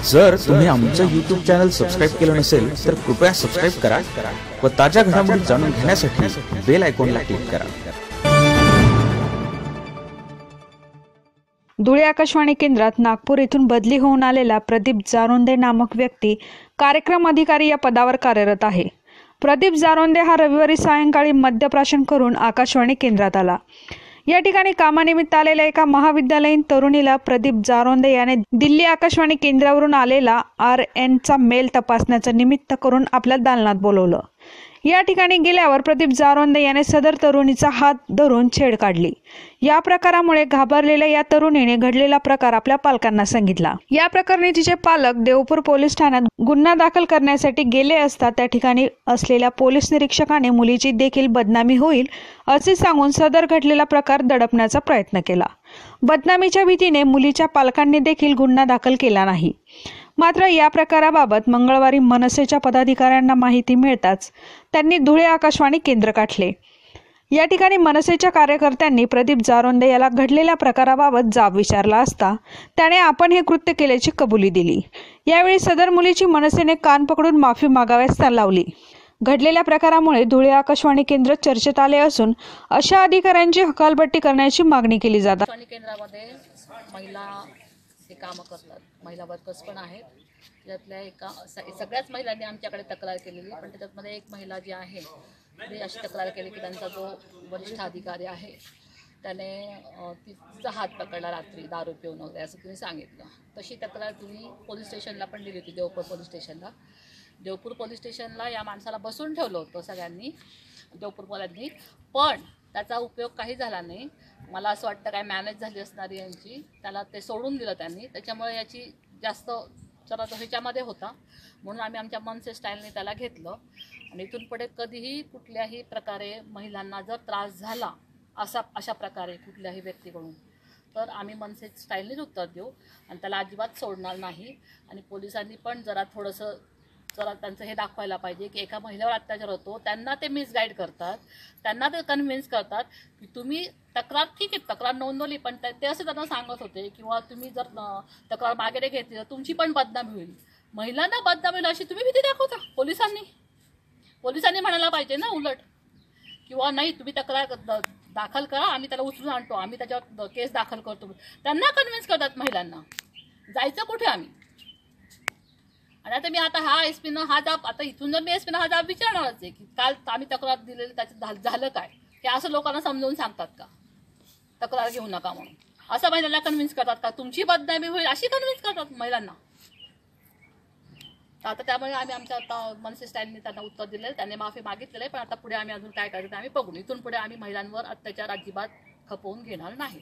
जर तुम्ही आमचं YouTube चॅनल सबस्क्राइब केलं नसेल तर कृपया सबस्क्राइब करा व ताज्या घडामोडी जाणून घेण्यासाठी बेल आयकॉनला क्लिक करा। धुळे आकाशवाणी केंद्रात नागपूर येथून बदली होऊन आलेला प्रदीप जारोंदे नामक व्यक्ती कार्यक्रम अधिकारी या पदावर कार्यरत आहे। प्रदीप जारोंदे हा रविवारी सायंकाळी मद्यप्राशन करून आकाशवाणी केंद्रात आला। या ठिकाणी कामानिमित्त आलेल्या एका महाविद्यालयीन तरुणीला प्रदीप जारोंदे याने दिल्ली आकाशवाणी केंद्रावरून आलेला RN चा मेल तपासण्याचं निमित्त करून आपल्या दालनात बोलवलं। या ठिकाणी गेल्यावर प्रदीप जारोंदे याने सदर तरुणीचा हात धरून छेड काढली। या प्रकारामुळे घाबरलेल्या या तरुणीने घडलेला प्रकार आपल्या पालकांना सांगितला। या प्रकरणी तिचे पालक देवपूर पोलीस ठाण्यात गुन्हा दाखल करण्यासाठी गेले असता त्या ठिकाणी असलेल्या पोलीस निरीक्षकाने मुलीची देखील बदनामी होईल असे सांगून सदर घडलेला प्रकार दडपण्याचा प्रयत्न केला। बदनामीच्या भीतीने मुलीच्या पालकांनी देखील गुन्हा दाखल केला नाही। मात्र या प्रकाराबाबत मंगळवारी मनसेच्या पदाधिकाऱ्यांना माहिती मिळताच त्यांनी धुळे आकाशवाणी केंद्र गाठले। या ठिकाणी मनसेच्या कार्यकर्त्यांनी प्रदीप जारोंदे याला घडलेल्या प्रकाराबाबत जाब विचारला असता त्याने आपण हे कृत्य केल्याची कबुली दिली। यावेळी सदर मुलीची मनसेने कान पकडून माफी मागावयास लावली। घडलेल्या प्रकारामुळे धुळे आकाशवाणी केंद्र चर्चेत आले असून अशा अधिकाऱ्यांची हकालपट्टी करण्याची मागणी केली जात आहे। केंद्रामध्ये महिला हे कामं करतात, महिला वर्कर्स पण आहेत। त्यातल्या एका सगळ्याच महिलांनी आमच्याकडे तक्रार केलेली, पण त्याच्यामध्ये एक महिला जी आहे ती अशी तक्रार केली की त्यांचा जो वरिष्ठ अधिकारी आहे त्याने तिचा हात पकडला रात्री दारू पिऊन वगैरे असं तुम्ही सांगितलं। तशी तक्रार तुम्ही पोलीस स्टेशनला पण दिली होती, देवपूर पोलीस स्टेशनला। देवपूर पोलीस स्टेशनला या माणसाला बसून ठेवलं होतं सगळ्यांनी, देवपूर पोलिसांनी, पण त्याचा उपयोग काही झाला नाही। मला असं वाटतं काय मॅनेज झाली असणारी यांची, त्याला ते सोडून दिलं त्यांनी, त्याच्यामुळे याची जास्त जरा तो ह्याच्यामध्ये होता म्हणून आम्ही आमच्या मनसे स्टाईलने त्याला घेतलं। आणि इथून पुढे कधीही कुठल्याही प्रकारे महिलांना जर त्रास झाला अशा प्रकारे कुठल्याही व्यक्तीकडून तर आम्ही मनसे स्टाईलनेच उत्तर देऊ आणि त्याला अजिबात सोडणार नाही। आणि पोलिसांनी पण जरा त्यांचं हे दाखवायला पाहिजे की एका महिलेवर अत्याचार होतो, त्यांना ते मिसगाईड करतात, त्यांना ते कन्व्हिन्स करतात की तुम्ही तक्रार ठीक आहे, तक्रार नोंदवली, पण ते असे त्यांना सांगत होते किंवा तुम्ही जर तक्रार मागे घेतली तर तुमची पण बदनामी होईल, महिलांना बदनामी होईल अशी तुम्ही भीती दाखवता। पोलिसांनी म्हणायला पाहिजे ना उलट, किंवा नाही तुम्ही तक्रार दाखल करा, आम्ही त्याला उचलून आणतो, आम्ही त्याच्यावर केस दाखल करतो, त्यांना कन्व्हिन्स करतात महिलांना। जायचं कुठे आम्ही? आणि आता मी हा SP-नं हा जाब, आता इथून जर मी SP-नं हा जाब विचारणारच आहे की काल आम्ही तक्रार दिलेली त्याच्यात झालं काय, हे असं लोकांना समजावून सांगतात का तक्रार घेऊ नका म्हणून? असं महिलांना कन्व्हिन्स करतात का तुमची बदनामी होईल अशी कन्व्हिन्स करतात महिलांना? आता त्यामुळे आम्ही आमच्या आता मनसे स्टाईलने त्यांना उत्तर दिले, त्यांनी माफी मागितलेलं आहे, पण आता पुढे आम्ही अजून काय करायचं आम्ही बघू। इथून पुढे आम्ही महिलांवर अत्याचार अजिबात खपवून घेणार नाही।